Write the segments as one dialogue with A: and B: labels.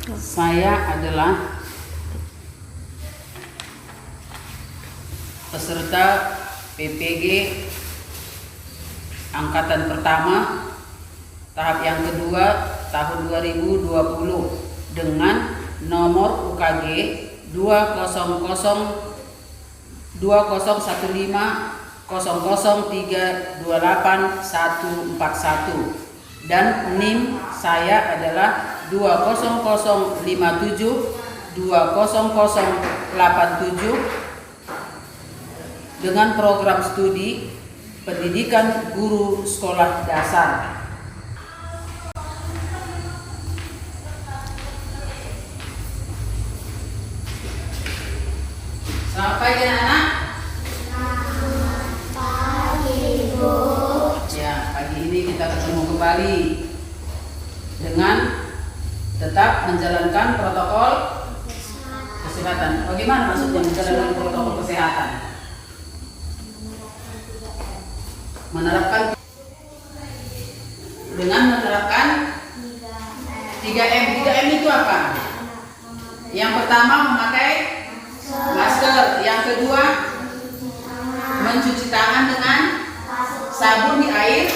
A: Saya adalah peserta PPG angkatan pertama tahap yang kedua tahun 2020 dengan nomor UKG 2001500328141 dan NIM saya adalah 20057 dengan program studi pendidikan guru sekolah dasar. Selamat pagi anak-anak.
B: Selamat pagi, Bu.
A: Ya, pagi ini kita ketemu kembali dengan tetap menjalankan protokol kesehatan. Bagaimana maksudnya menjalankan protokol kesehatan? Menerapkan 3M. 3M itu apa? Yang pertama memakai masker, yang kedua mencuci tangan dengan sabun di air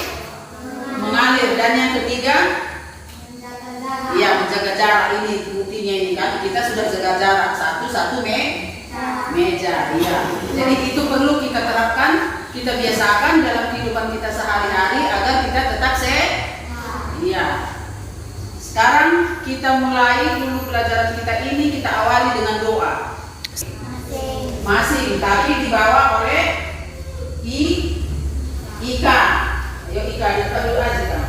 A: mengalir, dan yang ketiga ya menjaga jarak. Ini buktinya ini kan kita sudah jaga jarak satu meja. Ya. Jadi itu perlu kita terapkan, kita biasakan dalam kehidupan kita sehari-hari agar kita tetap sehat. Iya. Sekarang kita mulai dulu pelajaran kita ini, kita awali dengan doa. Masing, tapi dibawa oleh Ika. Ayo Ika, kita dulu aja kan.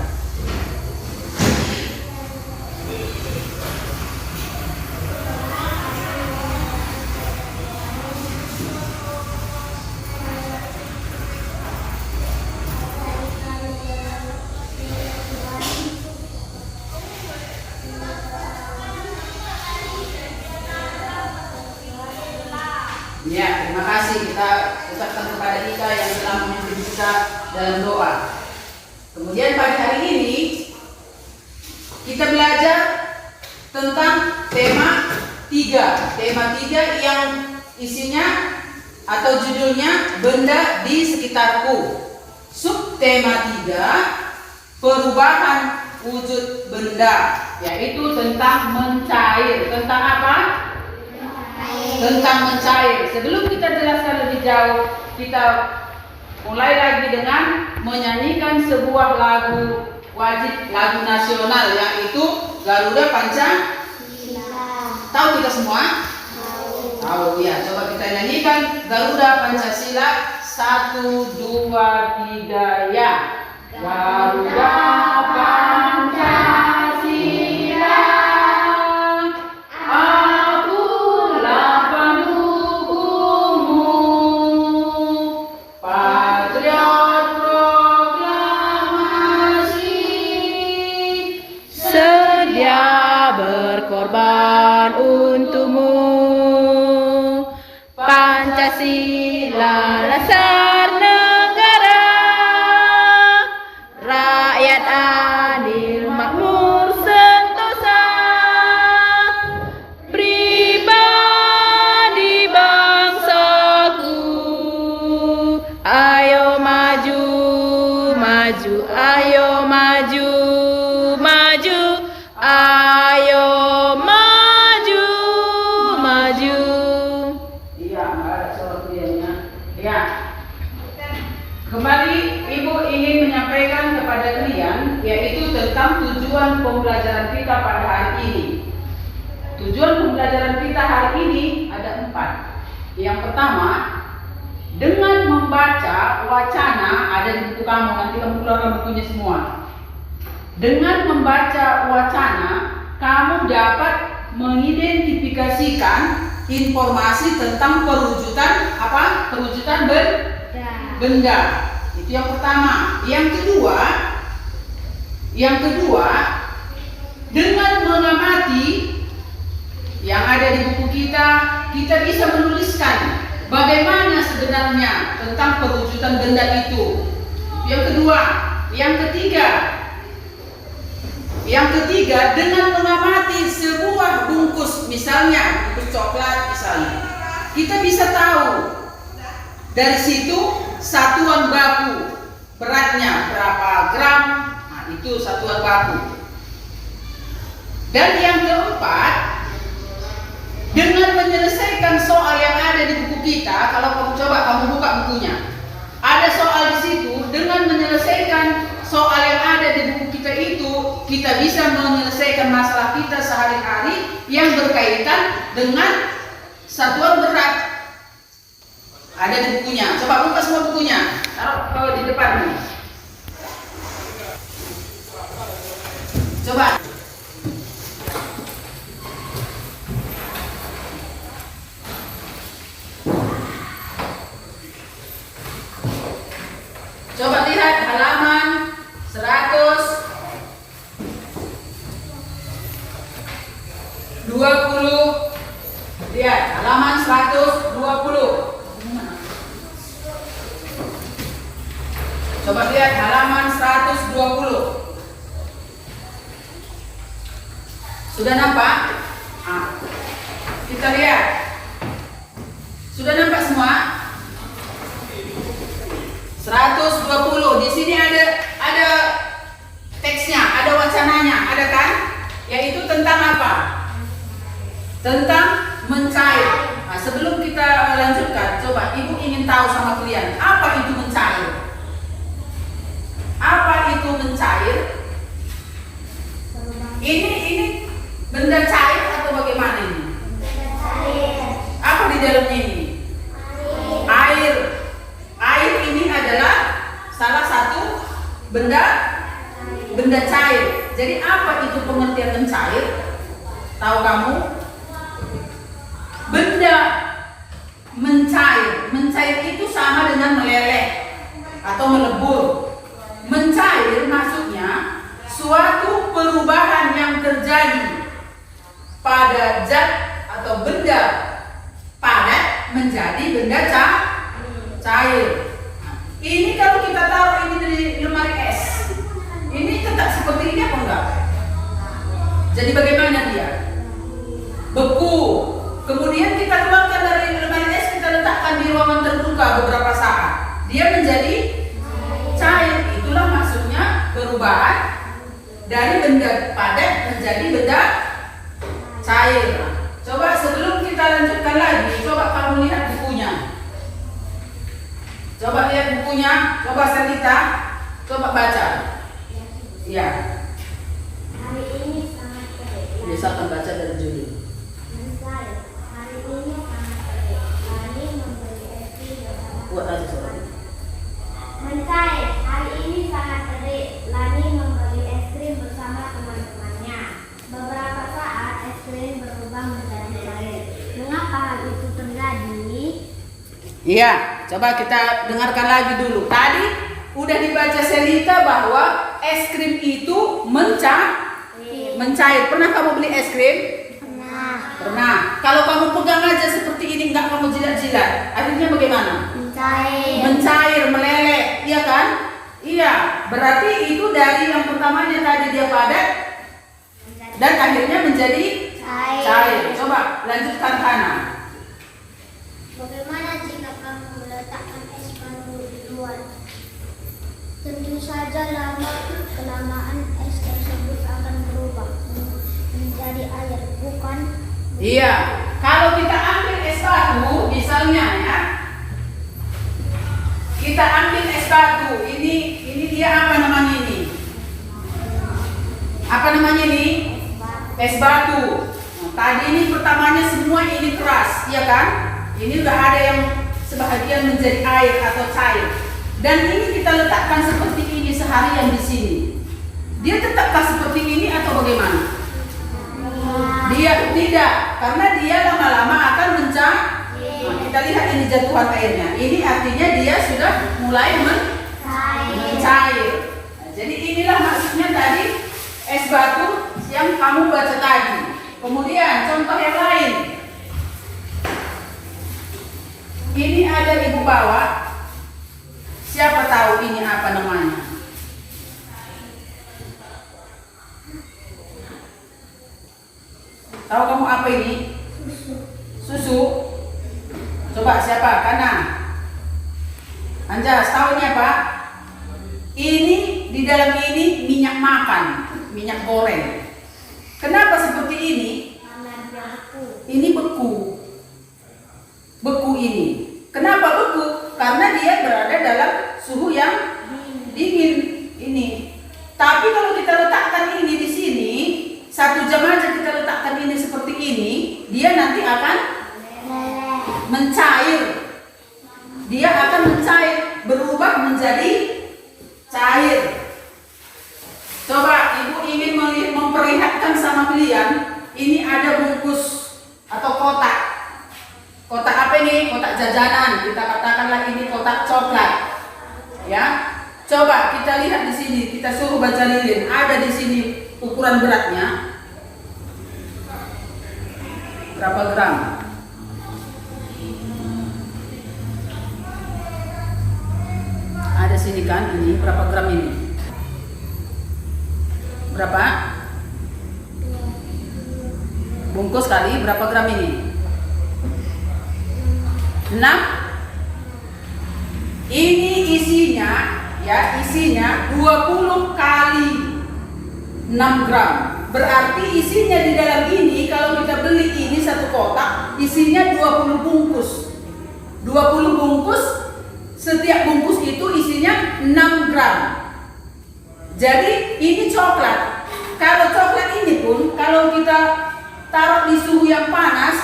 A: Ya, terima kasih kita ucapkan kepada Ika yang telah memimpin kita dalam doa. Kemudian pagi hari ini kita belajar tentang tema 3. Tema 3 yang isinya atau judulnya benda di sekitarku. Subtema 3, perubahan wujud benda, yaitu tentang mencair. Tentang apa? Tentang mencair. Sebelum kita jelaskan lebih jauh, kita mulai lagi dengan menyanyikan sebuah lagu wajib, lagu nasional, yaitu Garuda Pancasila. Tahu kita semua? Tahu ya. Coba kita nyanyikan Garuda Pancasila. 1, 2, 3 ya. Garuda Pancasila. Berkorban untukmu, Pancasila dasar negara, rakyat adil makmur sentosa, pribadi bangsaku. Ayo maju, maju, ayo maju, maju. Ayo maju, maju. Iya, nggak ada suara dianya. Ya. Kembali Ibu ingin menyampaikan kepada kalian yaitu tentang tujuan pembelajaran kita pada hari ini. Tujuan pembelajaran kita hari ini ada 4. Yang pertama, dengan membaca wacana, ada di buku kamu, nanti kamu keluarkan bukunya semua. Dengan membaca wacana, kamu dapat mengidentifikasikan informasi tentang perwujudan apa? Perwujudan benda. Itu yang pertama. Yang kedua, dengan mengamati yang ada di buku kita bisa menuliskan bagaimana sebenarnya tentang perwujudan benda itu. Yang kedua, yang ketiga, Yang ketiga, dengan mengamati sebuah bungkus, misalnya bungkus coklat misalnya, kita bisa tahu dari situ satuan baku, beratnya berapa gram, nah itu satuan baku. Dan yang keempat, dengan menyelesaikan soal yang ada di buku kita, kalau kamu coba kamu buka bukunya, ada soal di situ. Dengan menyelesaikan soal yang ada di buku kita itu, kita bisa menyelesaikan masalah kita sehari-hari yang berkaitan dengan satuan berat. Ada di bukunya. Coba buka semua bukunya. Taruh di depan nih. Coba. Coba lihat halaman 120. Lihat halaman 120. Coba lihat halaman 120. Sudah nampak? Kita lihat. Sudah nampak semua? 120. Di sini ada teksnya, ada wacananya, ada kan? Yaitu tentang apa? Tentang mencair. Nah, sebelum kita lanjutkan, coba Ibu ingin tahu sama kalian, apa itu mencair? Apa itu mencair? Ini benda cair atau bagaimana ini? Apa di dalamnya ini? Air. Air ini adalah salah satu benda cair. Jadi apa itu pengertian mencair? Tahu kamu? Benda mencair. Mencair itu sama dengan meleleh atau melebur. Mencair maksudnya suatu perubahan yang terjadi pada zat atau benda padat menjadi benda cair. Ini kalau kita taruh ini di lemari es, ini tetap seperti ini apa enggak? Jadi bagaimana dia? Beku. Kemudian kita keluarkan dari lemari es, kita letakkan di ruangan terbuka beberapa saat. Dia menjadi cair. Itulah maksudnya perubahan dari benda padat menjadi benda cair. Coba sebelum kita lanjutkan lagi, coba kamu lihat bukunya. Coba lihat bukunya, coba Selita, coba baca. Ya.
B: Hari ini sangat terik.
A: Biasakan baca dari judul.
B: Mencair. Hari ini sangat terik. Lani membeli es krim bersama.
A: Buat aja suara.
B: Mencair. Hari ini sangat terik. Lani membeli es krim bersama teman-temannya. Beberapa saat es krim berubah menjadi cair. Mengapa hal itu terjadi?
A: Iya, coba kita dengarkan lagi dulu. Tadi udah dibaca Selita bahwa es krim itu mencair. Pernah kamu beli es krim? Pernah. Kalau kamu pegang aja seperti ini, enggak kamu jilat-jilat, akhirnya bagaimana? Mencair, meleleh, iya kan? Iya, berarti itu dari yang pertamanya tadi dia padat dan akhirnya menjadi cair. Coba lanjutkan Hana.
B: Bagaimana jika kamu meletakkan es batu di luar? Tentu saja kelamaan es tersebut akan berubah menjadi air, bukan?
A: Iya, kalau kita ambil es batu, misalnya ya, kita ambil es batu, ini dia apa namanya ini? Apa namanya ini? Es batu. Nah, tadi ini pertamanya semua ini keras, ya kan? Ini udah ada yang sebahagian menjadi air atau cair. Dan ini kita letakkan seperti ini seharian di sini. Dia tetapkah seperti ini atau bagaimana? Dia tidak, karena dia lama-lama akan mencair. Nah, kita lihat ini jatuhan airnya. Ini artinya dia sudah mulai mencair. Nah, jadi inilah maksudnya tadi es batu yang kamu baca tadi. Kemudian contoh yang lain. Ini ada ibu bawa. Siapa tahu ini apa namanya? Tahu kamu apa ini? Susu. Coba siapa? Kana. Anjas, tahu ini apa? Ini di dalam ini minyak makan, minyak goreng. Kenapa seperti ini? Ini beku. Beku ini. Kenapa beku? Karena dia berada dalam suhu yang dingin ini. Tapi kalau kita letakkan ini di sini, 1 jam aja kita letakkan ini seperti ini, dia nanti akan mencair. Dia akan mencair, berubah menjadi cair. Coba ibu ingin memperlihatkan sama kalian, ini ada bungkus atau kotak. Kotak apa ini? Kotak jajanan. Kita katakanlah ini kotak coklat. Ya. Coba kita lihat di sini, kita suruh baca lilin. Ada di sini ukuran beratnya berapa gram? Ada sini kan, ini berapa gram ini? Berapa? Bungkus kali berapa gram ini? 6. Ini isinya, ya isinya 20 kali 6 gram. Berarti isinya di dalam ini, kalau kita beli ini 1 kotak, isinya 20 bungkus. 20 bungkus, setiap bungkus itu isinya 6 gram. Jadi ini coklat. Kalau coklat ini pun, kalau kita taruh di suhu yang panas,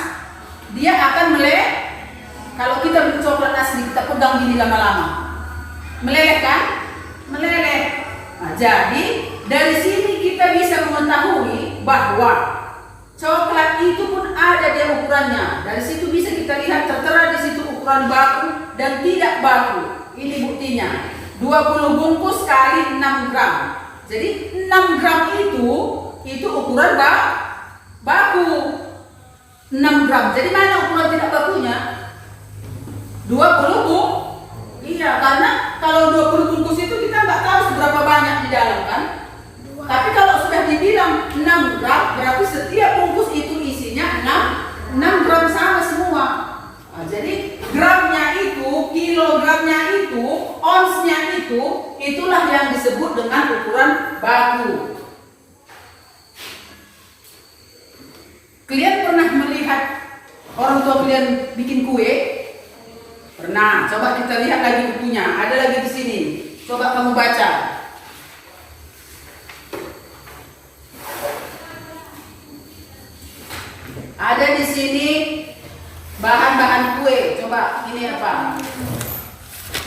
A: dia akan meleleh. Kalau kita beli coklat asli, kita pegang gini lama-lama, meleleh kan? Meleleh. Nah, jadi dari sini kita bisa mengetahui bahwa coklat itu pun ada dia ukurannya. Dari situ bisa kita lihat tertera di situ ukuran baku dan tidak baku. Ini buktinya. 20 bungkus kali 6 gram. Jadi 6 gram itu ukuran baku. 6 gram. Jadi mana ukuran tidak bakunya? 20 Iya, karena kalau 20 bungkus itu kita nggak tahu seberapa banyak di dalam kan. Tapi kalau sudah dibilang 6 gram, berarti setiap bungkus itu isinya 6 gram sama semua. Nah, jadi gramnya itu, kilogramnya itu, onsnya itu, itulah yang disebut dengan ukuran baku. Kalian pernah melihat orang tua kalian bikin kue? Pernah. Coba kita lihat lagi bukunya. Ada lagi di sini. Coba kamu baca. Ada di sini bahan-bahan kue. Coba ini apa?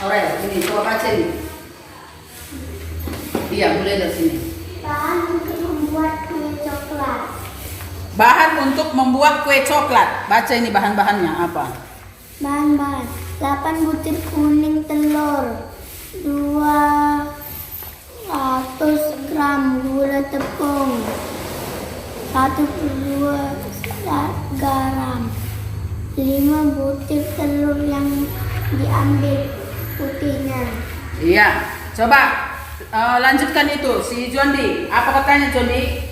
A: Orel. Ini coba baca ini. Iya, boleh dari sini.
B: Bahan untuk membuat kue coklat.
A: Bahan untuk membuat kue coklat. Baca ini bahan-bahannya apa?
B: Bahan-bahan 8 butir kuning telur, 200 gram gula tepung, 1,2 garam, 5 butir telur yang diambil putihnya.
A: Iya, coba lanjutkan itu si Jondi. Apa katanya Jondi?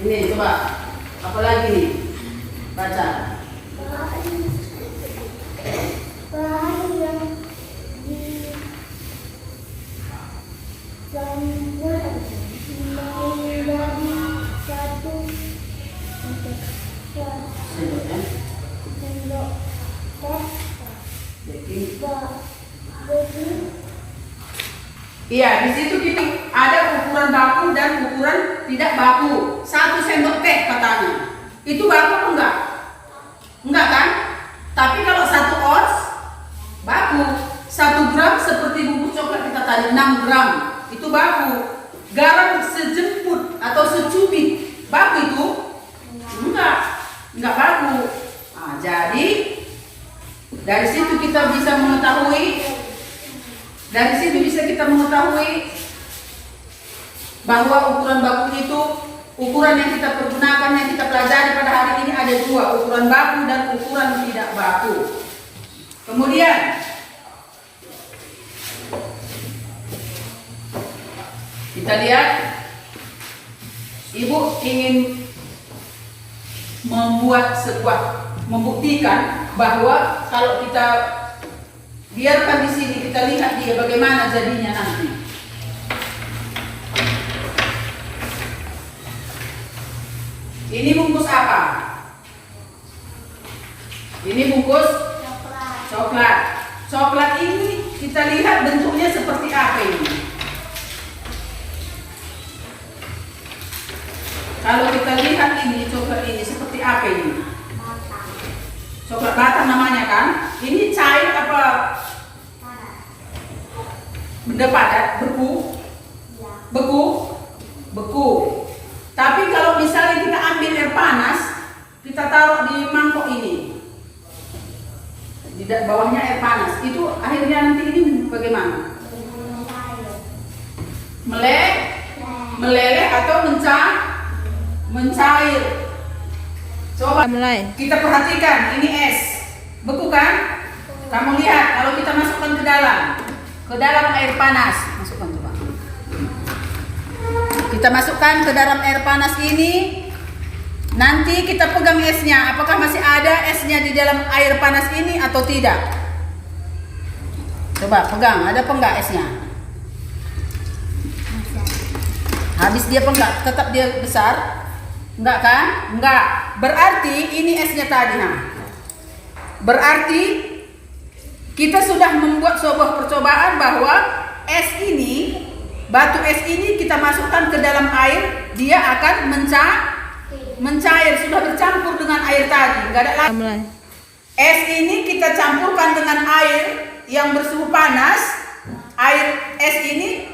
A: Ini coba apa lagi nih? Baca.
B: Bahan yang dicampur mulai dari 1 sendok teh baking.
A: Iya, di situ kita ada ukuran baku dan ukuran tidak baku. 1 sendok teh katanya. Itu baku apa enggak? Enggak kan? Tapi kalau 1 ons baku. 1 gram seperti bungkus coklat kita tadi 6 gram. Itu baku. Garam sejemput atau secubit baku itu? Enggak baku. Nah, jadi dari situ kita bisa mengetahui bahwa ukuran baku itu, ukuran yang kita pergunakan, yang kita pelajari pada hari ini ada 2, ukuran baku dan ukuran tidak baku. Kemudian kita lihat Ibu ingin membuktikan bahwa kalau kita biarkan di sini, kita lihat dia bagaimana jadinya nanti. Ini bungkus apa? Ini bungkus coklat. Coklat ini kita lihat bentuknya seperti apa ini? Kalau kita lihat ini coklat ini seperti apa ini? Coklat batang namanya kan? Ini cair apa? Benda padat, beku? Beku? Beku. Tapi kalau misalnya kita ambil air panas, kita taruh di mangkok ini, di bawahnya air panas, itu akhirnya nanti ini bagaimana? Meleleh atau mencair. Coba mulai. Kita perhatikan, ini es, beku kan? Kamu lihat kalau kita masukkan ke dalam air panas, masukkan coba. Kita masukkan ke dalam air panas ini. Nanti kita pegang esnya, apakah masih ada esnya di dalam air panas ini atau tidak? Coba pegang, ada apa enggak esnya? Habis dia apa enggak? Tetap dia besar? Enggak kan? Enggak. Berarti ini esnya tadi. Nah. Berarti kita sudah membuat sebuah percobaan bahwa es ini, batu es ini kita masukkan ke dalam air, dia akan mencair, sudah bercampur dengan air tadi, enggak ada lagi. Es ini kita campurkan dengan air yang bersuhu panas, air es ini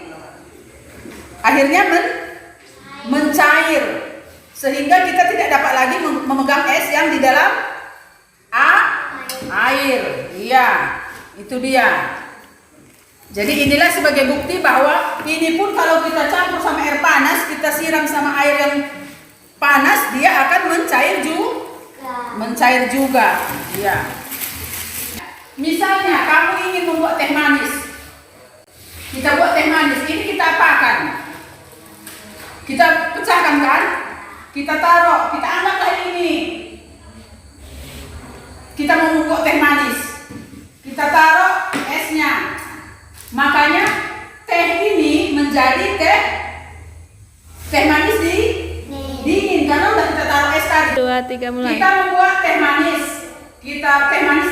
A: akhirnya mencair, sehingga kita tidak dapat lagi memegang es yang di dalam air. Iya, itu dia. Jadi inilah sebagai bukti bahwa ini pun kalau kita campur sama air panas, kita siram sama air yang panas, dia akan mencair juga. Ya. Misalnya kamu ingin membuat teh manis, kita buat teh manis. Ini kita apakan? Kita pecahkan kan? Kita taruh, kita anggaplah ini. Kita mau membuat teh manis, kita taruh esnya. Makanya teh ini menjadi teh manis dingin karena udah kita taruh es tadi.
C: 2, 3 mulai.
A: Kita membuat teh manis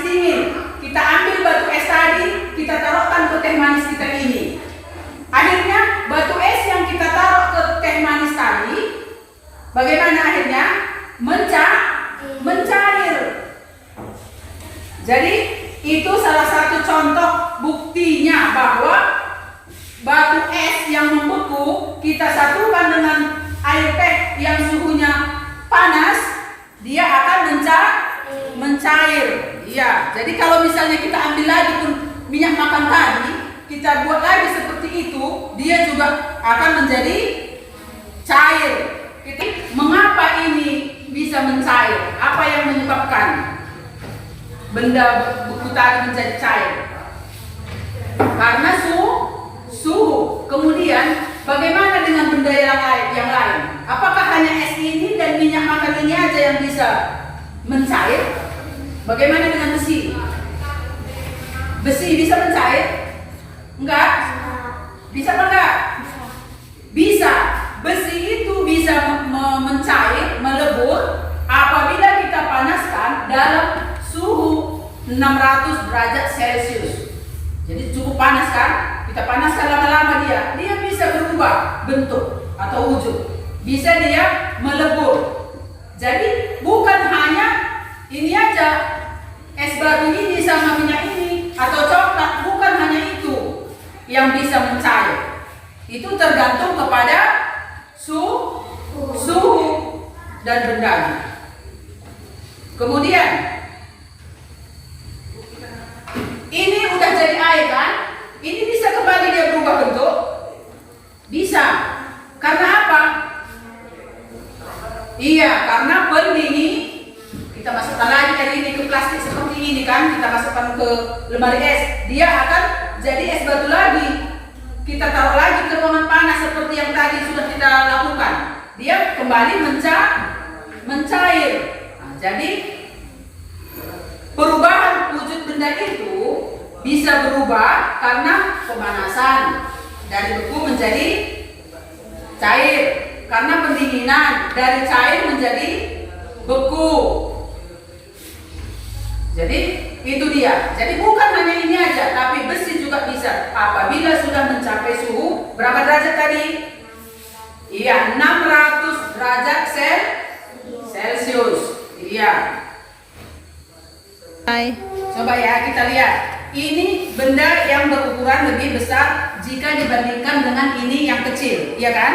A: dingin. Kita ambil batu es tadi, kita taruhkan ke teh manis kita ini. Akhirnya batu es yang kita taruh ke teh manis tadi, bagaimana akhirnya? Mencair. Jadi itu salah satu contoh buktinya bahwa batu es yang membeku kita satukan dengan air teh yang suhunya panas, dia akan mencair. Iya. Jadi kalau misalnya kita ambil lagi pun minyak makan tadi, kita buat lagi seperti itu, dia juga akan menjadi cair. Mengapa ini bisa mencair? Apa yang menyebabkan benda beku tadi menjadi cair? Karena suhu. Kemudian bagaimana dengan benda yang lain? Apakah hanya es ini dan minyak makan ini aja yang bisa mencair? Bagaimana dengan besi? Besi bisa mencair? Enggak? Bisa apa enggak? Bisa. Besi itu bisa mencair, melebur apabila kita panaskan dalam suhu 600 derajat Celcius. Jadi cukup panas kan? Kita panaskan lama-lama dia bisa berubah bentuk atau wujud. Bisa dia melebur. Jadi bukan hanya ini aja, es batu ini sama minyak ini atau coklat, bukan hanya itu yang bisa mencair. Itu tergantung kepada suhu dan bendanya. Kemudian ini udah jadi air kan? Ini bisa kembali dia berubah bentuk? Bisa. Karena apa? Iya, karena pendingin. Kita masukkan lagi dari ini ke plastik seperti ini kan? Kita masukkan ke lemari es, dia akan jadi es batu lagi. Kita taruh lagi ke ruangan panas seperti yang tadi sudah kita lakukan. Dia kembali mencair. Nah, jadi perubahan wujud benda itu bisa berubah karena pemanasan, dari beku menjadi cair, karena pendinginan, dari cair menjadi beku. Jadi itu dia. Jadi bukan hanya ini aja, tapi besi juga bisa. Apabila sudah mencapai suhu berapa derajat tadi? Iya, 600 derajat Celcius. Iya.
C: Hai.
A: Coba ya kita lihat. Ini benda yang berukuran lebih besar jika dibandingkan dengan ini yang kecil, iya kan?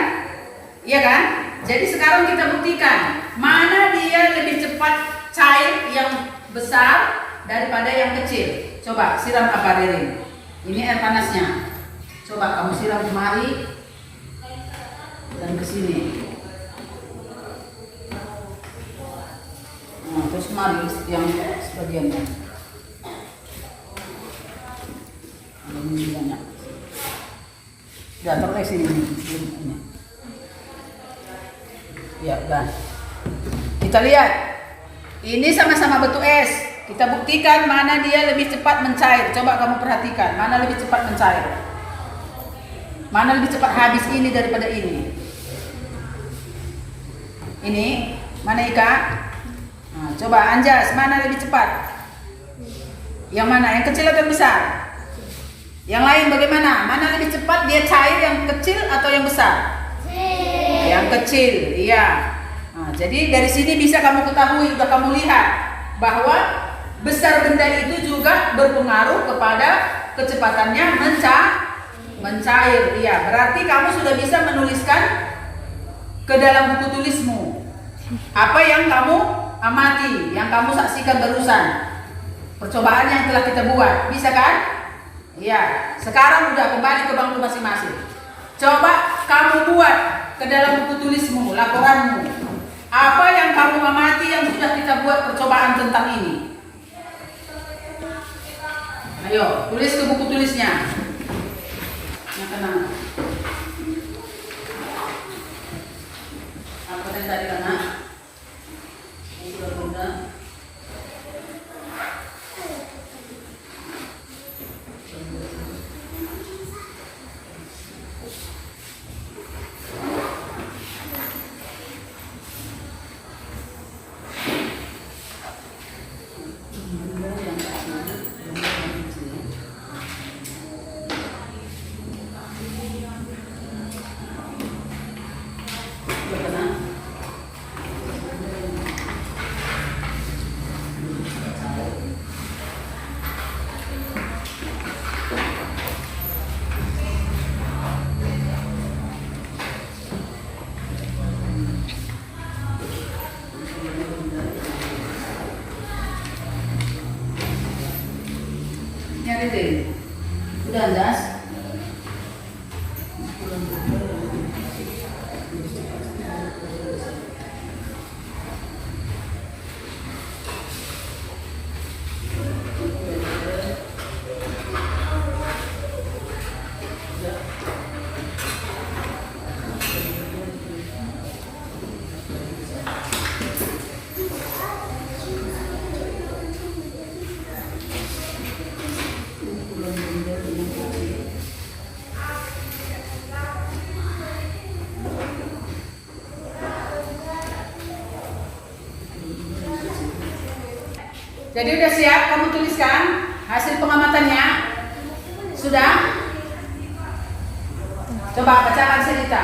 A: Iya kan? Jadi sekarang kita buktikan mana dia lebih cepat cair yang besar daripada yang kecil. Coba siram apa Ririn? Ini air panasnya. Coba kamu siram kemari dan ke sini. Nah, terus kemari yang sebagiannya. Ini banyak. Udah terus sini ini. Ya, udah. Kita lihat. Ini sama-sama batu es. Kita buktikan mana dia lebih cepat mencair. Coba kamu perhatikan, mana lebih cepat mencair. Mana lebih cepat habis ini daripada ini. Ini, mana Ika? Nah, coba Anjas, mana lebih cepat? Yang mana? Yang kecil atau yang besar? Yang lain bagaimana? Mana lebih cepat dia cair, yang kecil atau yang besar? Yang kecil, iya. Nah, jadi dari sini bisa kamu ketahui, sudah kamu lihat bahwa besar benda itu juga berpengaruh kepada kecepatannya mencair. Iya, berarti kamu sudah bisa menuliskan ke dalam buku tulismu apa yang kamu amati, yang kamu saksikan barusan, percobaan yang telah kita buat. Bisa kan? Iya, sekarang udah kembali ke bangku masing-masing. Coba kamu buat ke dalam buku tulismu, laporanmu. Apa yang kamu amati yang sudah kita buat percobaan tentang ini? Ayo, tulis ke buku tulisnya. Yang tenang. Apa yang tadi kena? Bunda. Nyari udah Anjas? Jadi udah siap kamu tuliskan hasil pengamatannya? Sudah? Coba bacakan cerita.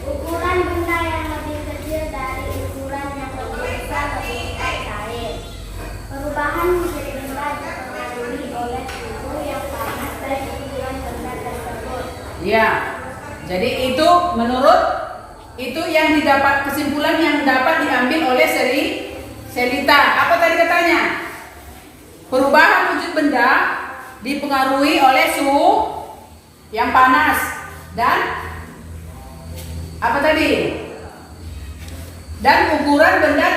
B: Ukuran benda yang lebih kecil dari ukuran yang lebih besar lebih cepat cair. Perubahan wujud benda dipengaruhi oleh suhu yang panas dan ukuran benda tersebut.
A: Ya, jadi itu menurut itu yang didapat, kesimpulan yang dapat diambil oleh Selita. Apa tadi katanya? Perubahan wujud benda dipengaruhi oleh suhu yang panas dan apa tadi? Dan ukuran benda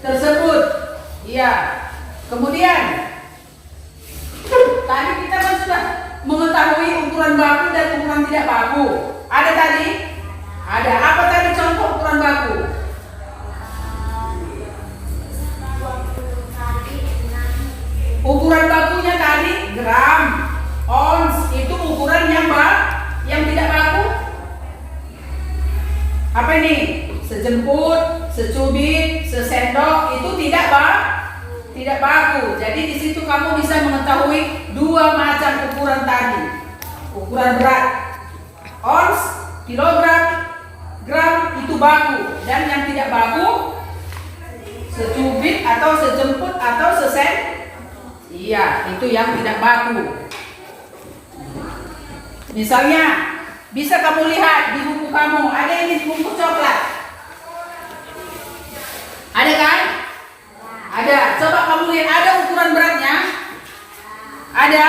A: tersebut. Iya. Kemudian tadi kita kan sudah mengetahui ukuran baku dan ukuran tidak baku. Ada tadi? Ada apa tadi contoh ukuran baku?
B: 20 kali 6.
A: Ukuran bakunya tadi gram, ons. Itu ukuran yang tidak baku. Apa ini? Sejemput, secubit, sesendok itu tidak baku. Jadi di situ kamu bisa mengetahui dua macam ukuran tadi. Ukuran berat, ons, kilogram, gram itu baku, dan yang tidak baku secubit atau sejemput atau iya, itu yang tidak baku. Misalnya bisa kamu lihat di buku kamu, ada ini bungkus coklat. Ada kan? Ada. Coba kamu lihat, ada ukuran beratnya? Ada?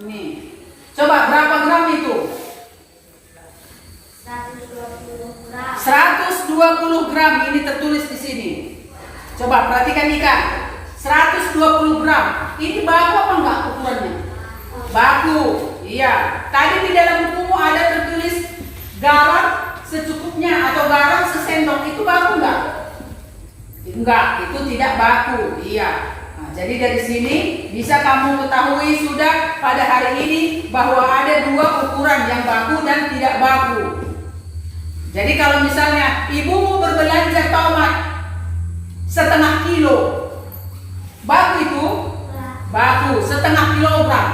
A: Ini. Coba berapa gram itu?
B: 120 gram.
A: 120 gram ini tertulis di sini. Coba perhatikan ikan. 120 gram. Ini baku apa enggak ukurannya? Baku. Iya. Tadi di dalam bukumu ada tertulis garam secukupnya atau garam sesendok. Itu baku enggak? Enggak, itu tidak baku. Iya. Nah, jadi dari sini bisa kamu ketahui sudah pada hari ini bahwa ada dua ukuran yang baku dan tidak baku. Jadi kalau misalnya ibumu berbelanja tomat setengah kilo, baku itu? Baku, setengah kilogram.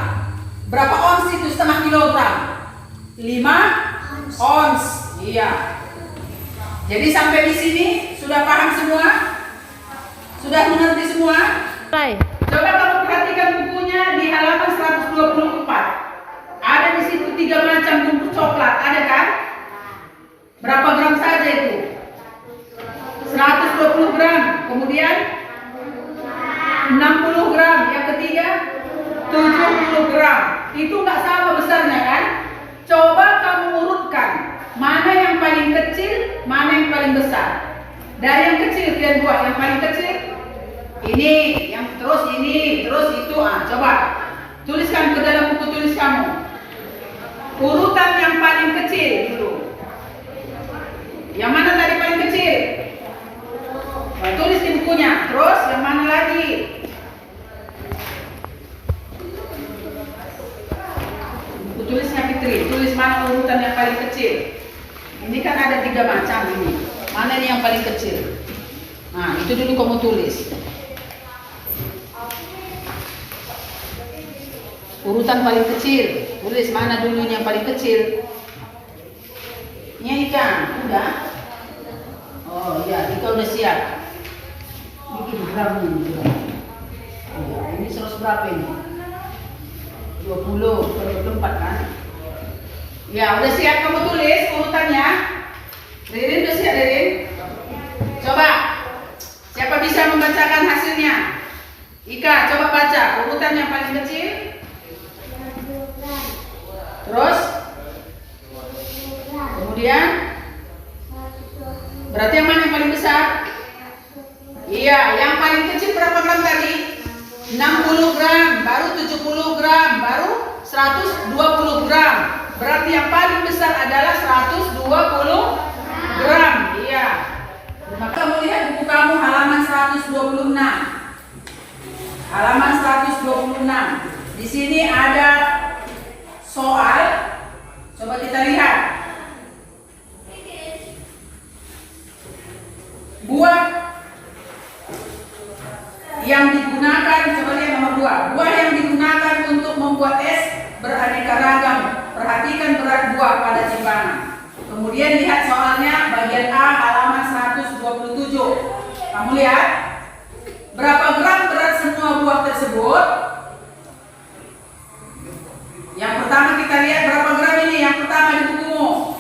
A: Berapa ons itu setengah kilogram? 5 ons. Iya. Jadi sampai di sini sudah paham semua? Sudah mengerti semua? Coba kamu perhatikan bukunya di halaman 124. Ada di situ 3 macam bungkus coklat, ada kan? Berapa gram saja itu? 120 gram. Kemudian 60 gram. Yang ketiga 70 gram. Itu nggak sama besarnya kan? Coba kamu urutkan mana yang paling kecil, mana yang paling besar. Dari yang kecil kalian buat yang paling kecil. Ini, yang terus ini, terus itu. Coba tuliskan ke dalam buku tulis kamu. Urutan yang paling kecil dulu. Yang mana tadi paling kecil? Tulis di bukunya. Terus yang mana lagi? Buku tulisnya Fitri. Tulis mana urutan yang paling kecil. Ini kan ada 3 macam ini. Mana ini yang paling kecil? Nah, itu dulu kamu tulis. Urutan paling kecil. Tulis mana dulu yang paling kecil. Ini ikan, udah? Oh iya, Ika udah siap. Bikin gram ini. Oh, ini 100 berapa ini? 20, 24 kan? Ya, udah siap kamu tulis urutannya. Ririn udah siap, Ririn? Coba. Siapa bisa membacakan hasilnya? Ika, coba baca urutan yang paling kecil. Terus? Kemudian? Berarti yang mana yang paling besar? Iya, yang paling kecil berapa gram tadi? 60 gram, baru 70 gram, baru 120 gram. Berarti yang paling besar adalah 120 gram. Iya. Maka kamu lihat buku kamu halaman 126. Halaman 126. Di sini ada soal. Coba kita lihat. Buah yang digunakan, coba lihat nomor 2. Buah yang digunakan untuk membuat es beraneka ragam. Perhatikan berat buah pada timbangan. Kemudian lihat soalnya bagian A halaman 127. Kamu lihat berapa gram berat semua buah tersebut? Yang pertama kita lihat berapa gram ini. Yang pertama di bukumu.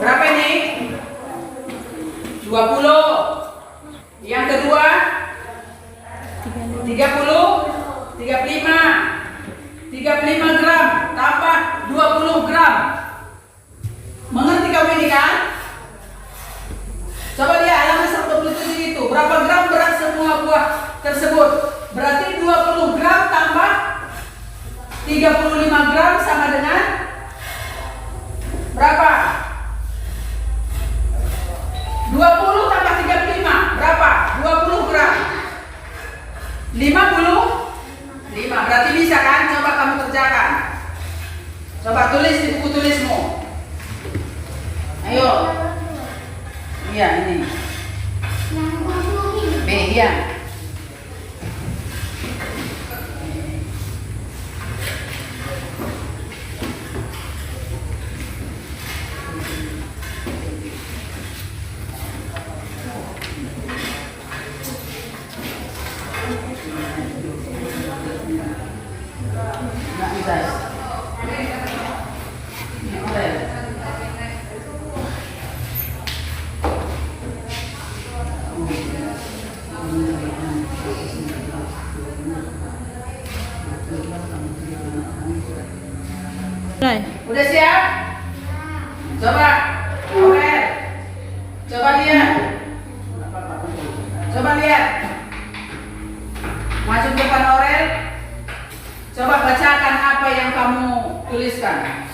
A: Berapa ini? 20. Yang kedua 30, 35 gram tambah 20 gram. Mengerti kamu ini kan? Coba lihat halaman 127 itu. Berapa gram berat semua buah tersebut? Berarti 20 gram tambah 35 gram sama dengan Berapa? 20 tambah 35 berapa? 20 gram. 55 berarti bisa kan? Coba kamu kerjakan. Coba tulis di buku tulismu. Ayo. Iya ini. B ya. Nggak bisa. Udah siap? Coba, Aurel. Coba lihat. Coba lihat. Maju ke depan Aurel. Coba bacakan apa yang kamu tuliskan.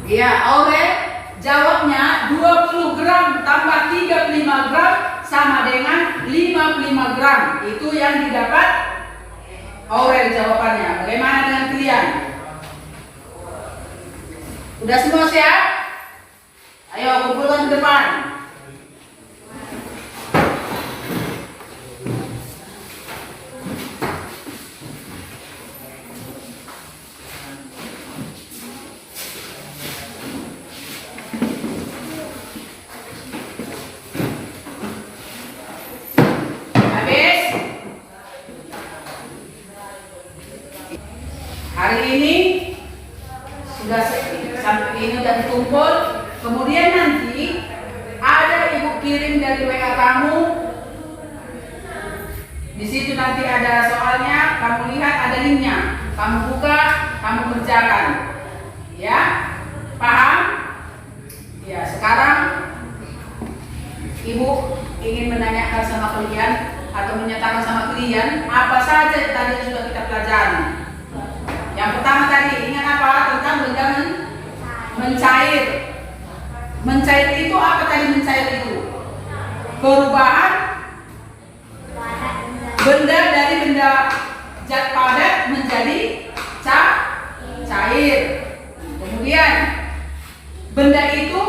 A: Iya, Aurel jawabnya 20 gram tambah 35 gram sama dengan 55 gram. Itu yang didapat Aurel jawabannya. Bagaimana dengan kalian? Udah semua siap? Ayo kumpulkan ke depan. Hari ini sudah sampai ini sudah dikumpul. Kemudian nanti ada ibu kirim dari WA kamu. Di situ nanti ada soalnya, kamu lihat ada linknya. Kamu buka, kamu kerjakan. Ya, paham? Ya, sekarang ibu ingin menanyakan sama kalian atau menyatakan sama kalian apa saja tadi yang sudah kita pelajari. Yang pertama tadi, ingat apa? Tentang benda mencair. Mencair itu apa tadi mencair itu? Perubahan benda dari benda zat padat menjadi cair. Kemudian benda itu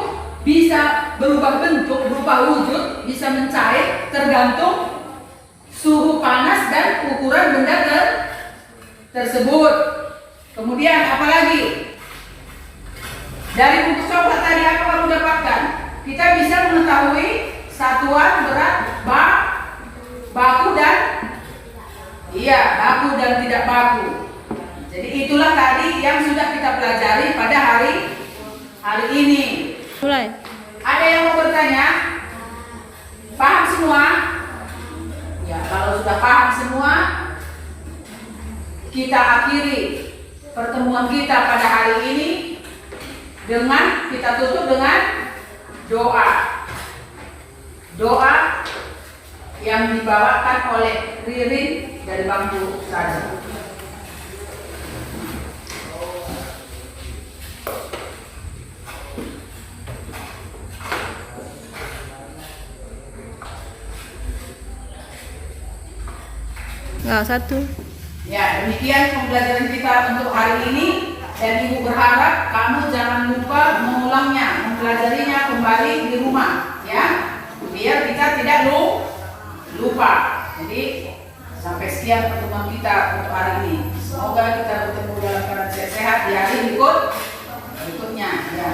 A: bisa berubah bentuk, berubah wujud, bisa mencair tergantung suhu panas dan ukuran benda tersebut. Kemudian apa lagi? Dari buku coklat tadi apa kamu dapatkan? Kita bisa mengetahui satuan berat baku dan baku dan tidak baku. Jadi itulah tadi yang sudah kita pelajari pada hari ini.
C: Mulai.
A: Ada yang mau bertanya? Paham semua? Ya, kalau sudah paham semua, kita akhiri pertemuan kita pada hari ini dengan kita tutup dengan doa. Doa yang dibawakan oleh Ririn dari bangku saja.
C: Nggak, satu.
A: Ya, demikian pembelajaran kita untuk hari ini, dan ibu berharap kamu jangan lupa mengulangnya, mempelajarinya kembali di rumah, ya, biar kita tidak lupa. Jadi sampai sekian pertemuan kita untuk hari ini. Semoga kita bertemu dalam keadaan sehat di hari berikutnya. Ya.